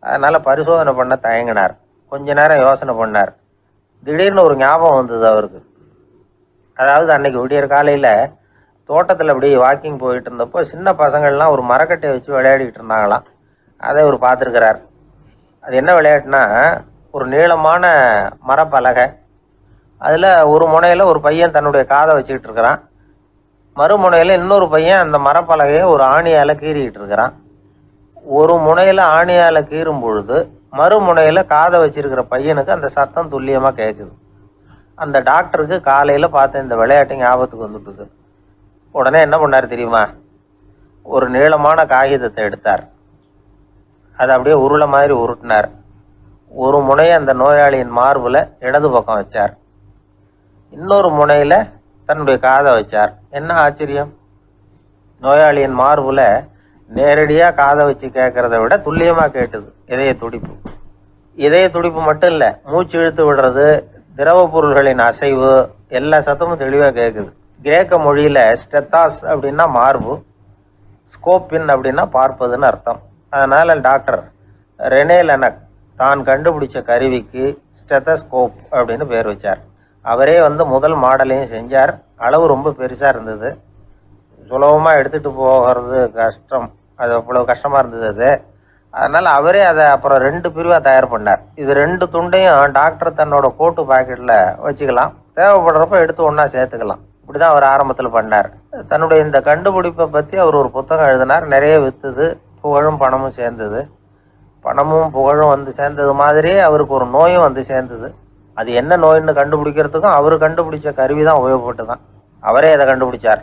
Speaker 2: அதனால் பரிசோதனை பண்ண தயங்கினார். கொஞ்ச நேரம் யோசனை பண்ணார். திடீர்னு ஒரு ஞாபகம் வந்தது அவருக்கு. அதாவது அன்னைக்கு விடியற் காலையில் தோட்டத்தில் அப்படியே வாக்கிங் போயிட்டு இருந்தப்போ சின்ன பசங்கள்லாம் ஒரு மரக்கட்டையை வச்சு விளையாடிக்கிட்டு இருந்தாங்களாம். அதை அவர் பார்த்துருக்கிறார். அது என்ன விளையாட்டுனா, ஒரு நீளமான மரப்பலகை, அதில் ஒரு முனையில் ஒரு பையன் தன்னுடைய காதை வச்சுக்கிட்டு இருக்கிறான், மறுமுனையில் இன்னொரு பையன் அந்த மரப்பலகையை ஒரு ஆணியால் கீறிக்கிட்டு இருக்கிறான். ஒரு முனையில் ஆணியால் கீறும் பொழுது மறுமுனையில் காதை வச்சிருக்கிற பையனுக்கு அந்த சத்தம் துல்லியமாக கேட்குது. அந்த டாக்டருக்கு காலையில் பார்த்த இந்த விளையாட்டு ஞாபகத்துக்கு வந்துட்டுது. உடனே என்ன பண்ணார் தெரியுமா? ஒரு நீளமான காகிதத்தை எடுத்தார். அதை அப்படியே உருளை மாதிரி உருட்டினார். ஒரு முனையை அந்த நோயாளியின் மார்பில் இடது பக்கம் வச்சார், இன்னொரு முனையில் தன்னுடைய காதை வச்சார். என்ன ஆச்சரியம்! நோயாளியின் மார்பில் நேரடியாக காதை வச்சு கேட்குறத விட துல்லியமாக கேட்டுது இதய துடிப்பு. இதய துடிப்பு மட்டும் இல்லை, மூச்சு இழுத்து விடுறது, திரவ பொருள்களின் அசைவு, எல்லா சத்தமும் தெளிவாக கேட்குது. கிரேக்க மொழியில் ஸ்டெத்தாஸ் அப்படின்னா மார்பு, ஸ்கோப்பின் அப்படின்னா பார்ப்பதுன்னு அர்த்தம். அதனால் டாக்டர் ரெனே லெனக் தான் கண்டுபிடிச்ச கருவிக்கு ஸ்டெத்தஸ்கோப் அப்படின்னு பேர் வச்சார். அவரே வந்து முதல் மாடலையும் செஞ்சார். அளவு ரொம்ப பெருசாக இருந்தது, சுலபமாக எடுத்துகிட்டு போகிறது கஷ்டம், அது அவ்வளோ கஷ்டமாக இருந்தது அது. அதனால் அவரே அதை அப்புறம் 2 பிரிவாக தயார் பண்ணார். இது 2 துண்டையும் டாக்டர் தன்னோட கோட்டு பாக்கெட்டில் வச்சுக்கலாம், தேவைப்படுறப்ப எடுத்து ஒன்றா சேர்த்துக்கலாம். இப்படி தான் அவர் ஆரம்பத்தில் பண்ணார். தன்னுடைய இந்த கண்டுபிடிப்பை பற்றி அவர் ஒரு புத்தகம் எழுதினார். நிறைய விற்றுது, புகழும் பணமும் சேர்ந்தது. பணமும் புகழும் வந்து சேர்ந்தது மாதிரியே அவருக்கு ஒரு நோயும் வந்து சேர்ந்தது. அது என்ன நோயின்னு கண்டுபிடிக்கிறதுக்கும் அவர் கண்டுபிடிச்ச கருவி தான் உபயோகப்பட்டு தான். அவரே அதை கண்டுபிடிச்சார்.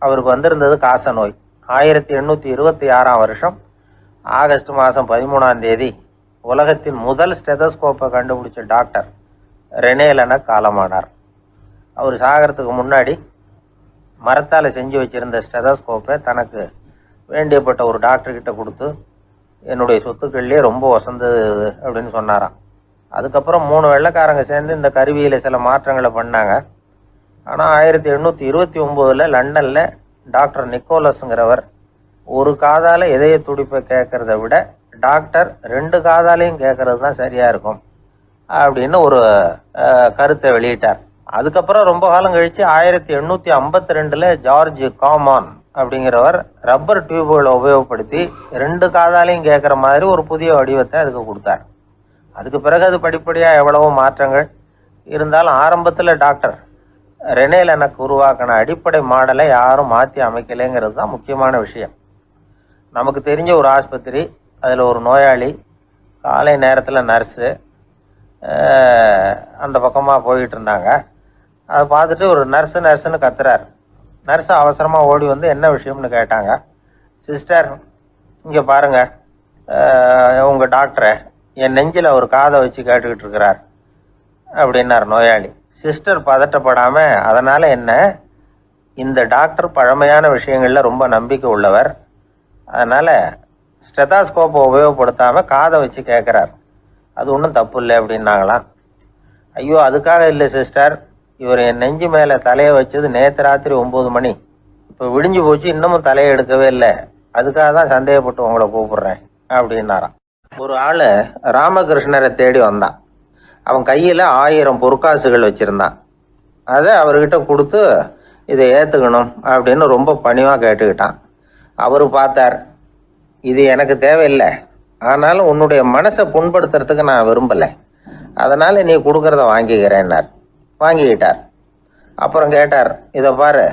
Speaker 2: அவருக்கு வந்திருந்தது காச நோய். 1826ஆம் வருஷம் ஆகஸ்ட் மாதம் 13ஆம் தேதி உலகத்தின் முதல் ஸ்டெதஸ்கோப்பை கண்டுபிடிச்ச டாக்டர் ரெனே லெனக் காலமானார். அவர் சாகிறதுக்கு முன்னாடி மரத்தால் செஞ்சு வச்சுருந்த ஸ்டெதஸ்கோப்பை தனக்கு வேண்டியப்பட்ட ஒரு டாக்டர்கிட்ட கொடுத்து, என்னுடைய சொத்துக்கள்லேயே ரொம்ப வசந்தது அப்படின்னு சொன்னாராம். அதுக்கப்புறம் 3 வெள்ளைக்காரங்க சேர்ந்து இந்த கருவியில் சில மாற்றங்களை பண்ணாங்க. ஆனால் 1829 லண்டனில் டாக்டர் நிக்கோலஸுங்கிறவர் ஒரு காதால் இதய துடிப்பை கேட்குறத விட டாக்டர் 2 காதாலையும் கேட்கறது தான் சரியாக இருக்கும் அப்படின்னு ஒரு கருத்தை வெளியிட்டார். அதுக்கப்புறம் ரொம்ப காலம் கழித்து 1852 ஜார்ஜ் காமான் அப்படிங்கிறவர் ரப்பர் டியூபுகளை உபயோகப்படுத்தி 2 காதாலையும் கேட்குற மாதிரி ஒரு புதிய வடிவத்தை அதுக்கு கொடுத்தார். அதுக்கு பிறகு அது படிப்படியாக எவ்வளவோ மாற்றங்கள் இருந்தாலும் ஆரம்பத்தில் டாக்டர் ரெனே லெனக் உருவாக்கின அடிப்படை மாடலை யாரும் மாற்றி அமைக்கலைங்கிறது தான் முக்கியமான விஷயம். நமக்கு தெரிஞ்ச ஒரு ஆஸ்பத்திரி, அதில் ஒரு நோயாளி, காலை நேரத்தில் நர்ஸு அந்த பக்கமாக போயிட்டு இருந்தாங்க. அதை பார்த்துட்டு ஒரு நர்ஸுன்னு கத்துறார். நர்ஸு அவசரமாக ஓடி வந்து என்ன விஷயம்னு கேட்டாங்க. சிஸ்டர், இங்கே பாருங்கள், உங்கள் டாக்டரை என் நெஞ்சில் ஒரு காதை வச்சு கேட்டுக்கிட்டு இருக்கிறார் அப்படின்னார் நோயாளி. சிஸ்டர் பதட்டப்படாமல், அதனால் என்ன, இந்த டாக்டர் பழமையான விஷயங்களில் ரொம்ப நம்பிக்கை உள்ளவர், அதனால் ஸ்டெதாஸ்கோப்பை உபயோகப்படுத்தாமல் காதை வச்சு கேட்குறார், அது ஒன்றும் தப்பு இல்லை அப்படின்னாங்களாம். ஐயோ, அதுக்காக இல்லை சிஸ்டர், இவர் என் நெஞ்சு மேலே தலையை வச்சது நேற்று ராத்திரி 9 மணி, இப்போ விடிஞ்சு போச்சு, இன்னமும் தலையை எடுக்கவே இல்லை, அதுக்காக தான் சந்தேகப்பட்டு உங்களை கூப்பிட்றேன் அப்படின்னாராம். ஒரு ஆள் ராமகிருஷ்ணரை தேடி வந்தான். அவன் கையில் 1000 பொற்காசுகள் வச்சுருந்தான். அதை அவர்கிட்ட கொடுத்து இதை ஏற்றுக்கணும் அப்படின்னு ரொம்ப பணிவாக கேட்டுக்கிட்டான். அவர் பார்த்தார், இது எனக்கு தேவையில்லை, ஆனாலும் உன்னுடைய மனசை புண்படுத்துறதுக்கு நான் விரும்பலை, அதனால் நீ கொடுக்குறத வாங்கிக்கிறேன்னார். வாங்கிக்கிட்டார். அப்புறம் கேட்டார், இதை பாரு,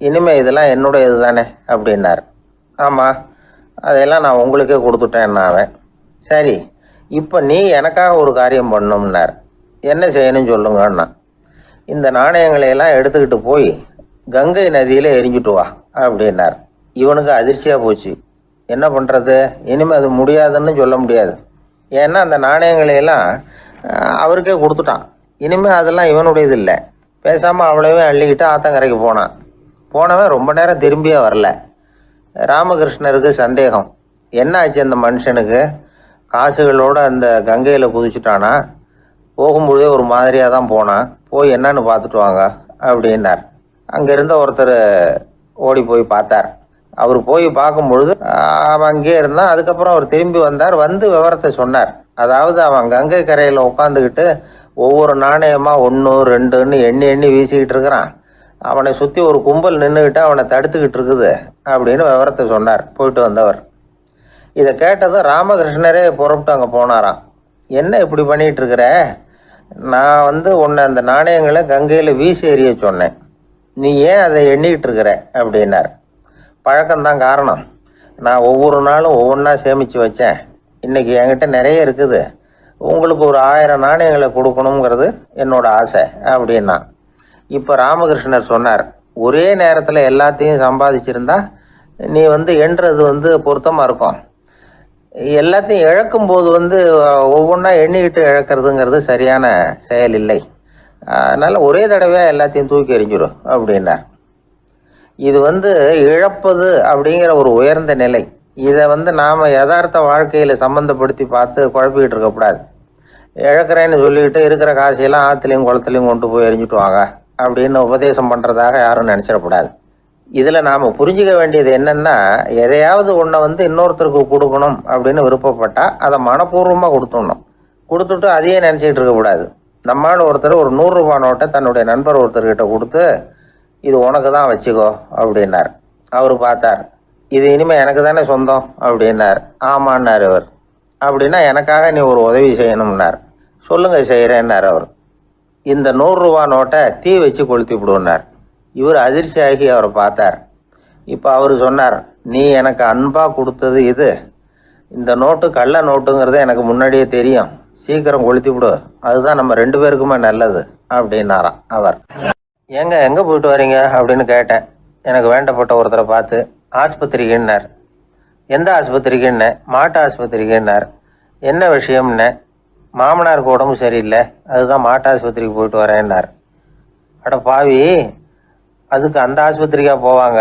Speaker 2: இனிமேல் இதெல்லாம் என்னுடைய இது தானே அப்படின்னார். ஆமாம், அதையெல்லாம் நான் உங்களுக்கே கொடுத்துட்டேன் அவன். சரி, இப்போ நீ எனக்காக ஒரு காரியம் பண்ணணும்னார். என்ன செய்யணும்னு சொல்லுங்கன்னா, இந்த நாணயங்களையெல்லாம் எடுத்துக்கிட்டு போய் கங்கை நதியில் எரிஞ்சுட்டு வா அப்படின்னார். இவனுக்கு அதிர்ச்சியாக போச்சு. என்ன பண்ணுறது, இனிமேல் அது முடியாதுன்னு சொல்ல முடியாது. ஏன்னா அந்த நாணயங்களையெல்லாம் அவருக்கே கொடுத்துட்டான். இனிமேல் அதெல்லாம் இவனுடையது இல்லை. பேசாமல் அவ்வளவே அள்ளிக்கிட்டு ஆத்தங்கரைக்கு போனான். போனவன் ரொம்ப நேரம் திரும்பியே வரல. ராமகிருஷ்ணருக்கு சந்தேகம், என்ன ஆச்சு அந்த மனுஷனுக்கு, காசுகளோடு அந்த கங்கையில் குதிச்சுட்டானா, போகும்பொழுதே ஒரு மாதிரியாக தான் போனான், போய் என்னன்னு பார்த்துட்டு வாங்க அப்படின்னார். அங்கே இருந்த ஒருத்தர் ஓடி போய் பார்த்தார். அவர் போய் பார்க்கும் பொழுது அவன் அங்கேயே இருந்தான். அதுக்கப்புறம் அவர் திரும்பி வந்தார். வந்து விவரத்தை சொன்னார். அதாவது அவன் கங்கை கரையில் உட்காந்துக்கிட்டு ஒவ்வொரு நாணயமாக 1 2ன்னு எண்ணி எண்ணி வீசிக்கிட்டு இருக்கிறான். அவனை சுற்றி ஒரு கும்பல் நின்றுக்கிட்டு அவனை தடுத்துக்கிட்டு இருக்குது அப்படின்னு விவரத்தை சொன்னார் போயிட்டு வந்தவர். இதை கேட்டதும் ராமகிருஷ்ணரே புறப்பட்டு அங்கே போனாராம். என்ன இப்படி பண்ணிகிட்டு இருக்கிற, நான் உன்னை அந்த நாணயங்களை கங்கையில் வீசி எறிய சொன்னேன், நீ ஏன் அதை எண்ணிக்கிட்டு இருக்கிற அப்படின்னார். பழக்கம்தான் காரணம், நான் ஒவ்வொரு நாளும் ஒவ்வொன்றா சேமித்து வச்சேன். இன்றைக்கி என்கிட்ட நிறைய இருக்குது, உங்களுக்கு ஒரு 1000 நாணயங்களை கொடுக்கணுங்கிறது என்னோட ஆசை அப்படின்னா. இப்போ ராமகிருஷ்ணர் சொன்னார், ஒரே நேரத்தில் எல்லாத்தையும் சம்பாதிச்சிருந்தா நீ எண்ணுறது பொருத்தமாக இருக்கும். எல்லாத்தையும் இழக்கும்போது ஒவ்வொன்றா எண்ணிக்கிட்டு இழக்கிறதுங்கிறது சரியான செயல் இல்லை. அதனால் ஒரே தடவையாக எல்லாத்தையும் தூக்கி எறிஞ்சிடும் அப்படின்னார். இது இழப்பது அப்படிங்கிற ஒரு உயர்ந்த நிலை. இதை நாம் யதார்த்த வாழ்க்கையில் சம்மந்தப்படுத்தி பார்த்து குழப்பிக்கிட்டு இருக்கக்கூடாது. இழக்கிறேன்னு சொல்லிக்கிட்டு இருக்கிற காசையெல்லாம் ஆற்றுலையும் குளத்துலையும் கொண்டு போய் எரிஞ்சிட்டு வாங்க அப்படின்னு உபதேசம் பண்ணுறதாக யாரும் நினச்சிடக்கூடாது. இதில் நாம் புரிஞ்சிக்க வேண்டியது என்னென்னா, எதையாவது ஒன்றை இன்னொருத்தருக்கு கொடுக்கணும் அப்படின்னு விருப்பப்பட்டால் அதை மனப்பூர்வமாக கொடுத்துடணும். கொடுத்துட்டு அதையே நினச்சிக்கிட்டு இருக்கக்கூடாது. நம்மால் ஒருத்தர் ஒரு 100 ரூபா நோட்டை தன்னுடைய நண்பர் ஒருத்தர்கிட்ட கொடுத்து, இது உனக்கு தான் வச்சுக்கோ அப்படின்னார். அவர் பார்த்தார், இது இனிமேல் எனக்கு தானே சொந்தம் அப்படின்னார். ஆமான்னார் அவர். அப்படின்னா எனக்காக நீ ஒரு உதவி செய்யணும்னார். சொல்லுங்கள் செய்கிறேன்னார் அவர். இந்த 100 ரூபா நோட்டை தீ வச்சு கொளுத்தி விடுனார். இவர் அதிர்ச்சியாகி அவரை பார்த்தார். இப்போ அவர் சொன்னார், நீ எனக்கு அன்பாக கொடுத்தது இது, இந்த நோட்டு கள்ள நோட்டுங்கிறது எனக்கு முன்னாடியே தெரியும், சீக்கிரம் கொளுத்தி விடு, அதுதான் நம்ம 2 பேருக்குமே நல்லது அப்படின்னாராம் அவர். எங்கே போயிட்டு வரீங்க அப்படின்னு கேட்டேன். எனக்கு வேண்டப்பட்ட ஒருத்தரை பார்த்து. ஆஸ்பத்திரிக்குன்னார். எந்த ஆஸ்பத்திரிக்குன்னே? மாட்டு ஆஸ்பத்திரிக்குன்னார். என்ன விஷயம்னே? மாமனாருக்கு உடம்பு சரியில்லை, அதுதான் மாட்டு ஆஸ்பத்திரிக்கு போயிட்டு வரேன்னார். அட பாவி, அதுக்கு அந்த ஆஸ்பத்திரிக்கா போவாங்க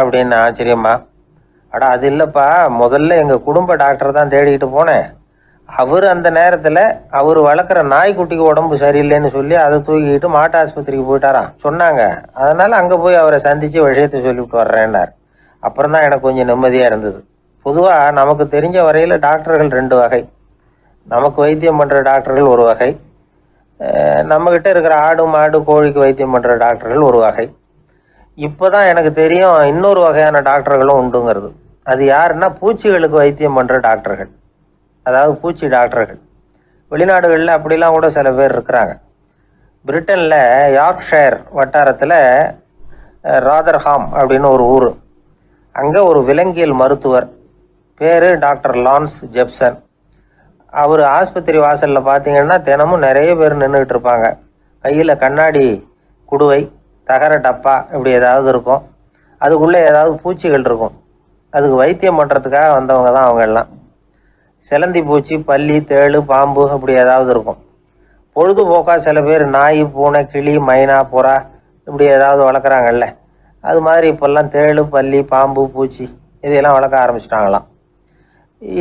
Speaker 2: அப்படின்னு ஆச்சரியமா. அட அது இல்லைப்பா, முதல்ல எங்கள் குடும்ப டாக்டர் தான் தேடிக்கிட்டு போனேன். அவர் அந்த நேரத்தில் அவர் வளர்க்குற நாய்க்குட்டிக்கு உடம்பு சரியில்லைன்னு சொல்லி அதை தூக்கிக்கிட்டு மாட்டு ஆஸ்பத்திரிக்கு போயிட்டாராம் சொன்னாங்க. அதனால் அங்கே போய் அவரை சந்தித்து விஷயத்தை சொல்லிவிட்டு வர்றேன்னார். அப்புறம் தான் எனக்கு கொஞ்சம் நிம்மதியாக இருந்தது. பொதுவாக நமக்கு தெரிஞ்ச வரையில் டாக்டர்கள் 2 வகை. நமக்கு வைத்தியம் பண்ணுற டாக்டர்கள் ஒரு வகை, நம்மக்கிட்ட இருக்கிற ஆடு மாடு கோழிக்கு வைத்தியம் பண்ணுற டாக்டர்கள் ஒரு வகை. இப்போ தான் எனக்கு தெரியும் இன்னொரு வகையான டாக்டர்களும் உண்டுங்கிறது. அது யாருன்னா, பூச்சிகளுக்கு வைத்தியம் பண்ணுற டாக்டர்கள், அதாவது பூச்சி டாக்டர்கள். வெளிநாடுகளில் அப்படிலாம் கூட சில பேர் இருக்கிறாங்க. பிரிட்டனில் யார்க்ஷயர் வட்டாரத்தில் ராதர்ஹாம் அப்படின்னு ஒரு ஊர். அங்கே ஒரு விலங்கியல் மருத்துவர், பேர் டாக்டர் லான்ஸ் ஜெப்சன். அவர் ஆஸ்பத்திரி வாசலில் பார்த்தீங்கன்னா தினமும் நிறைய பேர் நின்றுக்கிட்டு இருப்பாங்க. கையில் கண்ணாடி குடுவை, தகர டப்பா இப்படி ஏதாவது இருக்கும். அதுக்குள்ளே ஏதாவது பூச்சிகள் இருக்கும். அதுக்கு வைத்தியம் பண்ணுறதுக்காக வந்தவங்க தான் அவங்க எல்லாம். சிலந்தி பூச்சி, பல்லி, தேளு, பாம்பு அப்படி ஏதாவது இருக்கும். பொழுதுபோக்காக சில பேர் நாய், பூனை, கிளி, மைனா, புறா இப்படி ஏதாவது வளர்க்குறாங்கல்ல, அது மாதிரி இப்போல்லாம் தேளு, பல்லி, பாம்பு, பூச்சி இதையெல்லாம் வளர்க்க ஆரம்பிச்சிட்டாங்களாம்.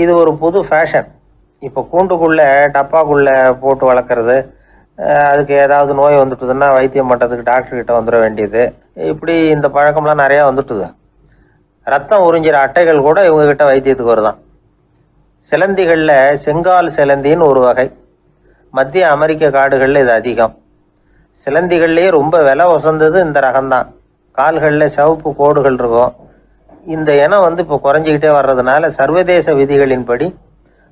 Speaker 2: இது ஒரு புது ஃபேஷன். இப்போ கூண்டுக்குள்ளே டப்பாக்குள்ளே போட்டு வளர்க்குறது, அதுக்கு ஏதாவது நோய் வந்துட்டுதுன்னா வைத்தியம் பண்ணுறதுக்கு டாக்டர்கிட்ட வந்துட வேண்டியது, இப்படி இந்த பழக்கம்லாம் நிறையா வந்துட்டுது. ரத்தம் உறிஞ்சிற அட்டைகள் கூட இவங்ககிட்ட வைத்தியத்துக்கு வருதான். சிலந்திகளில் செங்கால் சிலந்தின்னு ஒரு வகை. மத்திய அமெரிக்க காடுகளில் இது அதிகம். சிலந்திகள்லேயே ரொம்ப விலை உசந்தது இந்த ரகம்தான். கால்களில் சிவப்பு கோடுகள் இருக்கும். இந்த இனம் இப்போ குறைஞ்சிக்கிட்டே வர்றதுனால சர்வதேச விதிகளின்படி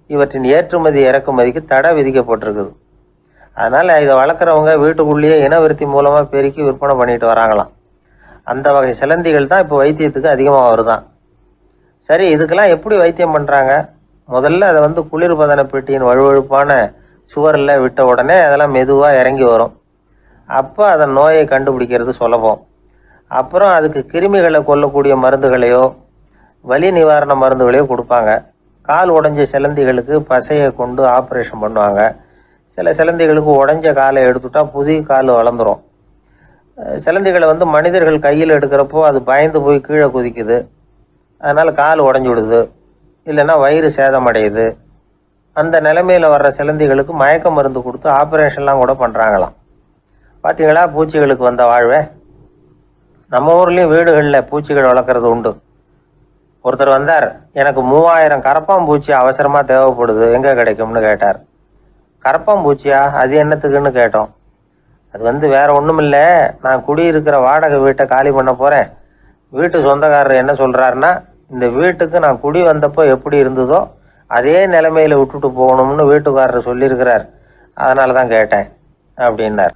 Speaker 2: இவற்றின் ஏற்றுமதி இறக்குமதிக்கு தடை விதிக்கப்பட்டிருக்குது. அதனால் இதை வளர்க்குறவங்க வீட்டுக்குள்ளேயே இனவிருத்தி மூலமாக பெருக்கி விற்பனை பண்ணிட்டு வராங்களாம். அந்த வகை சிலந்திகள் தான் இப்போ வைத்தியத்துக்கு அதிகமாக வருதான். சரி, இதுக்கெல்லாம் எப்படி வைத்தியம் பண்ணுறாங்க? முதல்ல அதை குளிர்பதன பெட்டியின் வழுவழுப்பான சுவரில் விட்ட உடனே அதெல்லாம் மெதுவாக இறங்கி வரும். அப்போ அதன் நோயை கண்டுபிடிக்கிறது சுலபம். அப்புறம் அதுக்கு கிருமிகளை கொல்லக்கூடிய மருந்துகளையோ வலி நிவாரண மருந்துகளையோ கொடுப்பாங்க. கால் உடைஞ்ச சிலந்திகளுக்கு பசையை கொண்டு ஆப்ரேஷன் பண்ணுவாங்க. சில சிலந்திகளுக்கு உடஞ்ச காலை எடுத்துட்டா புதிய கால் வளர்ந்துடும். சிலந்திகளை வந்து மனிதர்கள் கையில் எடுக்கிறப்போ அது பயந்து போய் கீழே குதிக்குது, அதனால் கால் உடஞ்சி விடுது, இல்லைன்னா வயிறு சேதமடையுது. அந்த நிலைமையில் வர்ற சிலந்திகளுக்கு மயக்க மருந்து கொடுத்து ஆப்ரேஷன்லாம் கூட பண்ணுறாங்களாம். பார்த்தீங்களா பூச்சிகளுக்கு வந்த வாழ்வே. நம்ம ஊர்லேயும் வீடுகளில் பூச்சிகள் வளர்க்குறது உண்டு. ஒருத்தர் வந்தார், எனக்கு 3000 கரப்பாம்பூச்சி அவசரமாக தேவைப்படுது, எங்கே கிடைக்கும்னு கேட்டார். கரப்பாம்பூச்சியா, அது என்னத்துக்குன்னு கேட்டோம். அது வந்து வேற ஒன்றும் இல்லை, நான் குடியிருக்கிற வாடகை வீட்டை காலி பண்ண போகிறேன். வீட்டு சொந்தக்காரர் என்ன சொல்கிறாருன்னா, இந்த வீட்டுக்கு நான் குடி வந்தப்போ எப்படி இருந்ததோ அதே நிலைமையில் விட்டுட்டு போகணும்னு வீட்டுக்காரர் சொல்லியிருக்கிறார், அதனால தான் கேட்டேன் அப்படின்னார்.